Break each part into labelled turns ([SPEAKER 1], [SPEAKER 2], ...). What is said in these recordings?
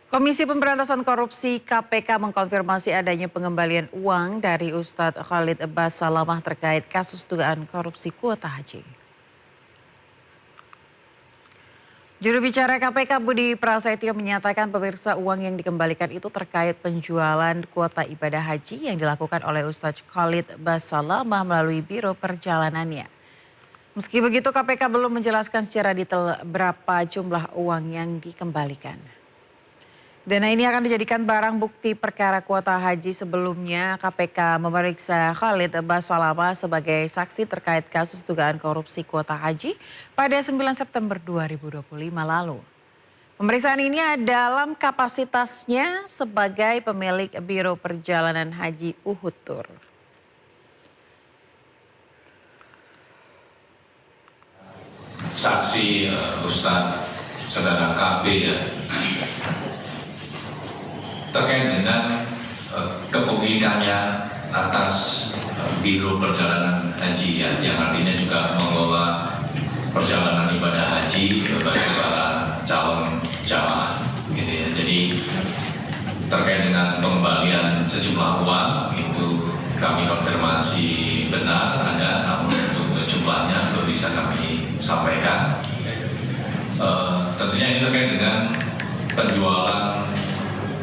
[SPEAKER 1] Komisi Pemberantasan Korupsi KPK mengkonfirmasi adanya pengembalian uang dari Ustadz Khalid Basalamah terkait kasus dugaan korupsi kuota haji. Juru bicara KPK Budi Prasetyo menyatakan pemirsa uang yang dikembalikan itu terkait penjualan kuota ibadah haji yang dilakukan oleh Ustadz Khalid Basalamah melalui Biro Perjalanannya. Meski begitu KPK belum menjelaskan secara detail berapa jumlah uang yang dikembalikan. Dana ini akan dijadikan barang bukti perkara kuota haji. Sebelumnya KPK memeriksa Khalid Basalamah sebagai saksi terkait kasus dugaan korupsi kuota haji pada 9 September 2025 lalu. Pemeriksaan ini dalam kapasitasnya sebagai pemilik Biro Perjalanan Haji Uhud Tour.
[SPEAKER 2] Saksi Ustadz Saudara KB ya, terkait dengan kepemilikannya atas Biro Perjalanan Haji ya, yang artinya juga mengelola perjalanan ibadah haji bagi para calon jamaah gitu ya. Jadi terkait dengan pengembalian sejumlah uang itu kami konfirmasi benar ada, namun untuk jumlahnya belum bisa kami sampaikan. Tentunya ini terkait dengan penjualan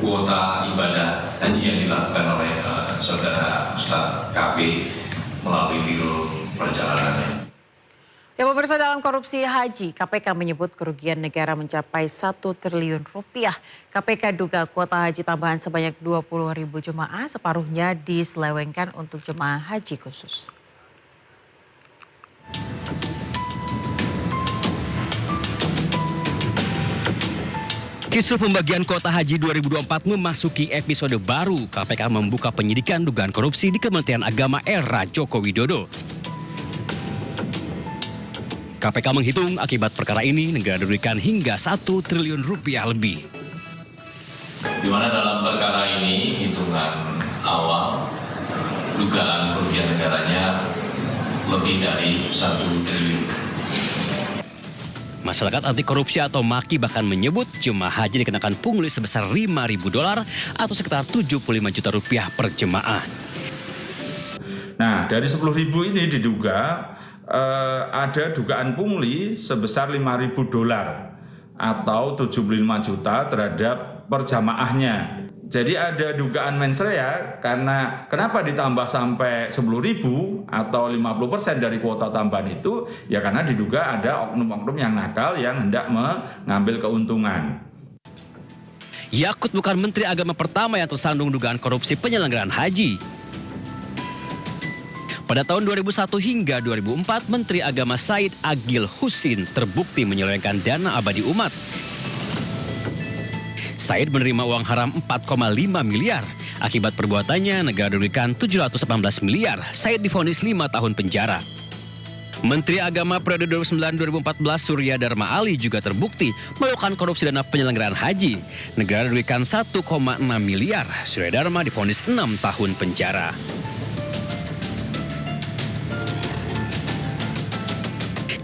[SPEAKER 2] kuota ibadah haji yang dilakukan oleh Saudara Ustadz KB melalui Biro Perjalanan.
[SPEAKER 1] Ya pemirsa, dalam korupsi haji, KPK menyebut kerugian negara mencapai 1 triliun rupiah. KPK duga kuota haji tambahan sebanyak 20.000 jemaah, separuhnya diselewengkan untuk jemaah haji khusus.
[SPEAKER 3] Kisru pembagian kuota haji 2024 memasuki episode baru. KPK membuka penyidikan dugaan korupsi di Kementerian Agama era Joko Widodo. KPK menghitung akibat perkara ini negara dirugikan hingga 1 triliun rupiah lebih.
[SPEAKER 2] Di mana dalam perkara ini hitungan awal dugaan kerugian negaranya lebih dari 1 triliun.
[SPEAKER 3] Masyarakat anti korupsi atau MAKI bahkan menyebut jemaah haji dikenakan pungli sebesar $5.000 atau sekitar 75 juta rupiah per jemaah.
[SPEAKER 4] Nah, dari 10.000 ini diduga ada dugaan pungli sebesar $5.000 atau 75 juta terhadap per jamaahnya. Jadi ada dugaan mensrea karena kenapa ditambah sampai 10.000 atau 50% dari kuota tambahan itu, ya karena diduga ada oknum-oknum yang nakal yang hendak mengambil keuntungan.
[SPEAKER 3] Yakut bukan Menteri Agama pertama yang tersandung dugaan korupsi penyelenggaraan haji. Pada tahun 2001 hingga 2004, Menteri Agama Said Agil Husin terbukti menyelewengkan dana abadi umat. Said menerima uang haram 4,5 miliar. Akibat perbuatannya, negara dirugikan 718 miliar. Said divonis 5 tahun penjara. Menteri Agama periode 2009-2014 Surya Dharma Ali juga terbukti melakukan korupsi dana penyelenggaraan haji. Negara dirugikan 1,6 miliar. Surya Dharma divonis 6 tahun penjara.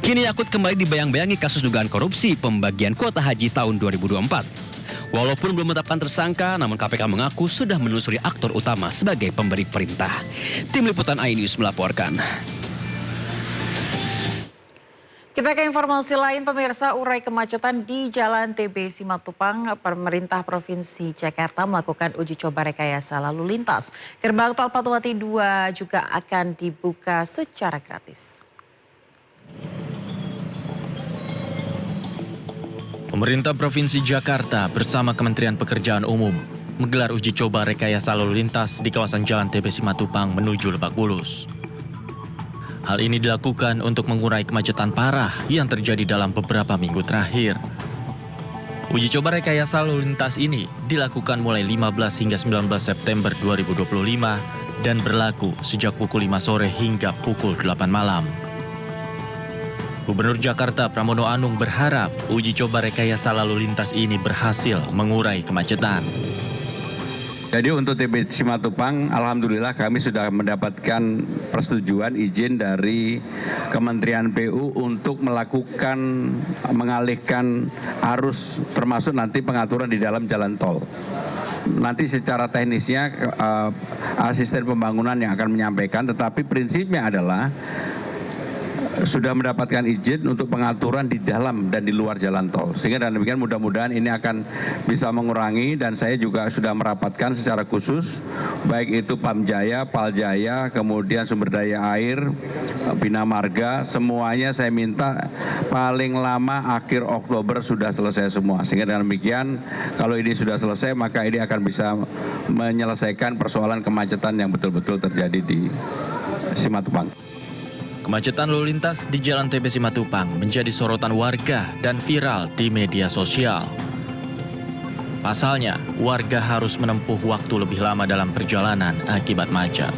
[SPEAKER 3] Kini Yakut kembali dibayang-bayangi kasus dugaan korupsi pembagian kuota haji tahun 2024. Walaupun belum menetapkan tersangka, namun KPK mengaku sudah menelusuri aktor utama sebagai pemberi perintah. Tim Liputan iNews melaporkan.
[SPEAKER 1] Kita ke informasi lain, pemirsa. Urai kemacetan di Jalan TB Simatupang, pemerintah Provinsi Jakarta melakukan uji coba rekayasa lalu lintas. Gerbang tol Fatmawati 2 juga akan dibuka secara gratis.
[SPEAKER 5] Pemerintah Provinsi Jakarta bersama Kementerian Pekerjaan Umum menggelar uji coba rekayasa lalu lintas di kawasan Jalan TB Simatupang menuju Lebak Bulus. Hal ini dilakukan untuk mengurai kemacetan parah yang terjadi dalam beberapa minggu terakhir. Uji coba rekayasa lalu lintas ini dilakukan mulai 15 hingga 19 September 2025 dan berlaku sejak pukul 5 sore hingga pukul 8 malam. Gubernur Jakarta Pramono Anung berharap uji coba rekayasa lalu lintas ini berhasil mengurai kemacetan.
[SPEAKER 6] Jadi untuk TB Simatupang, alhamdulillah kami sudah mendapatkan persetujuan izin dari Kementerian PU untuk mengalihkan arus termasuk nanti pengaturan di dalam jalan tol. Nanti secara teknisnya asisten pembangunan yang akan menyampaikan, tetapi prinsipnya adalah sudah mendapatkan izin untuk pengaturan di dalam dan di luar jalan tol. Sehingga dengan demikian mudah-mudahan ini akan bisa mengurangi, dan saya juga sudah merapatkan secara khusus baik itu Pamjaya, Paljaya, kemudian sumber daya air, Bina Marga, semuanya saya minta paling lama akhir Oktober sudah selesai semua. Sehingga dengan demikian kalau ini sudah selesai maka ini akan bisa menyelesaikan persoalan kemacetan yang betul-betul terjadi di Simatupang.
[SPEAKER 5] Kemacetan lalu lintas di Jalan TB Simatupang menjadi sorotan warga dan viral di media sosial. Pasalnya, warga harus menempuh waktu lebih lama dalam perjalanan akibat macet.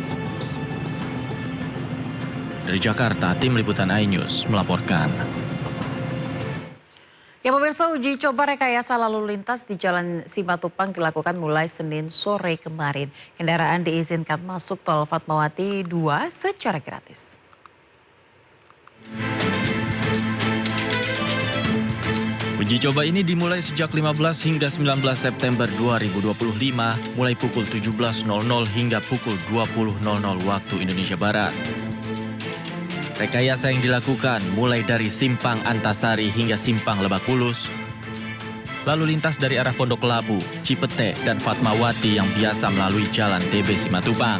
[SPEAKER 5] Dari Jakarta, Tim Liputan iNews melaporkan.
[SPEAKER 1] Ya pemirsa, uji coba rekayasa lalu lintas di Jalan Simatupang dilakukan mulai Senin sore kemarin. Kendaraan diizinkan masuk tol Fatmawati 2 secara gratis.
[SPEAKER 5] Uji coba ini dimulai sejak 15 hingga 19 September 2025, mulai pukul 17.00 hingga pukul 20.00 waktu Indonesia Barat. Rekayasa yang dilakukan mulai dari Simpang Antasari hingga Simpang Lebak Bulus, lalu lintas dari arah Pondok Labu, Cipete, dan Fatmawati yang biasa melalui Jalan TB Simatupang.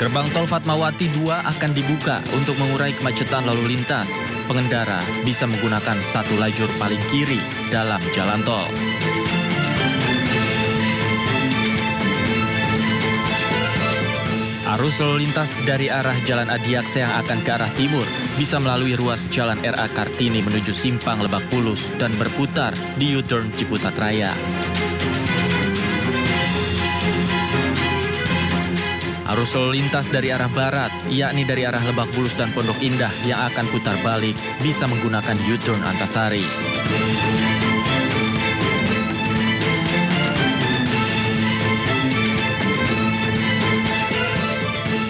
[SPEAKER 5] Gerbang tol Fatmawati 2 akan dibuka untuk mengurai kemacetan lalu lintas. Pengendara bisa menggunakan satu lajur paling kiri dalam jalan tol. Arus lalu lintas dari arah Jalan Adiaksa yang akan ke arah timur bisa melalui ruas Jalan RA Kartini menuju Simpang Lebak Bulus dan berputar di U-turn Ciputat Raya. Arus lalu lintas dari arah barat, yakni dari arah Lebak Bulus dan Pondok Indah yang akan putar balik, bisa menggunakan U-turn Antasari.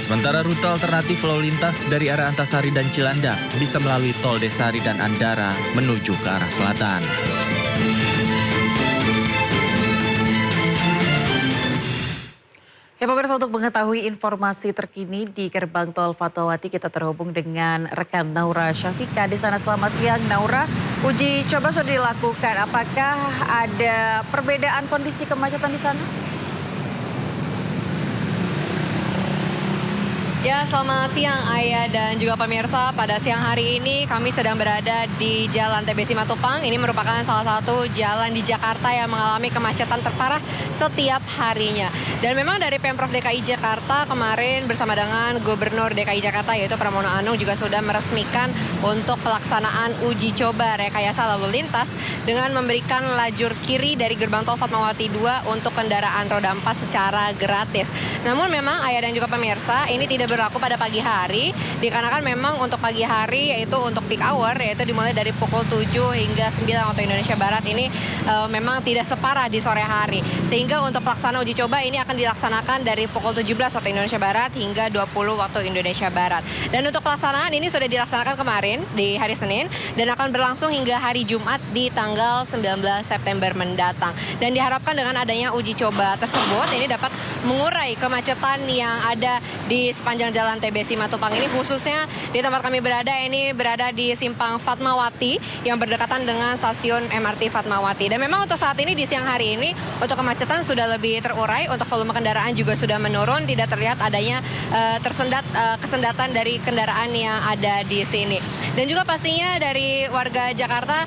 [SPEAKER 5] Sementara rute alternatif lalu lintas dari arah Antasari dan Cilandak bisa melalui Tol Desari dan Andara menuju ke arah selatan.
[SPEAKER 1] Ya pemirsa, untuk mengetahui informasi terkini di gerbang tol Fatmawati kita terhubung dengan rekan Naura Syafika di sana. Selamat siang Naura, uji coba sudah dilakukan. Apakah ada perbedaan kondisi kemacetan di sana?
[SPEAKER 7] Ya, selamat siang Ayah dan juga pemirsa. Pada siang hari ini kami sedang berada di Jalan TB Simatupang. Ini merupakan salah satu jalan di Jakarta yang mengalami kemacetan terparah setiap harinya. Dan memang dari Pemprov DKI Jakarta kemarin bersama dengan Gubernur DKI Jakarta yaitu Pramono Anung juga sudah meresmikan untuk pelaksanaan uji coba rekayasa lalu lintas dengan memberikan lajur kiri dari gerbang tol Fatmawati 2 untuk kendaraan roda 4 secara gratis. Namun memang Ayah dan juga pemirsa, ini tidak berlaku pada pagi hari, dikarenakan memang untuk pagi hari yaitu untuk peak hour yaitu dimulai dari pukul 7 hingga 9 waktu Indonesia Barat ini memang tidak separah di sore hari. Sehingga untuk pelaksanaan uji coba ini akan dilaksanakan dari pukul 17 waktu Indonesia Barat hingga 20 waktu Indonesia Barat. Dan untuk pelaksanaan ini sudah dilaksanakan kemarin di hari Senin dan akan berlangsung hingga hari Jumat di tanggal 19 September mendatang. Dan diharapkan dengan adanya uji coba tersebut ini dapat mengurai kemacetan yang ada di sepanjang Jalan TB Simatupang ini, khususnya di tempat kami berada ini berada di Simpang Fatmawati yang berdekatan dengan stasiun MRT Fatmawati. Dan memang untuk saat ini di siang hari ini untuk kemacetan sudah lebih terurai, untuk volume kendaraan juga sudah menurun, tidak terlihat adanya kesendatan dari kendaraan yang ada di sini. Dan juga pastinya dari warga Jakarta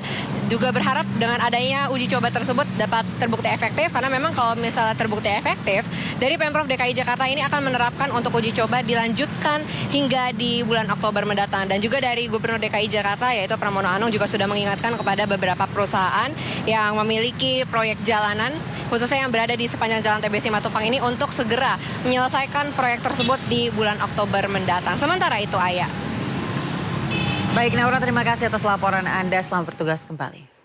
[SPEAKER 7] juga berharap dengan adanya uji coba tersebut dapat terbukti efektif, karena memang kalau misalnya terbukti efektif dari Pemprov DKI Jakarta ini akan menerapkan untuk uji coba dilanjutkan hingga di bulan Oktober mendatang. Dan juga dari Gubernur DKI Jakarta yaitu Pramono Anung juga sudah mengingatkan kepada beberapa perusahaan yang memiliki proyek jalanan khususnya yang berada di sepanjang Jalan TB Simatupang ini untuk segera menyelesaikan proyek tersebut di bulan Oktober mendatang. Sementara itu Ayah.
[SPEAKER 1] Baik Naura, terima kasih atas laporan Anda. Selamat bertugas kembali.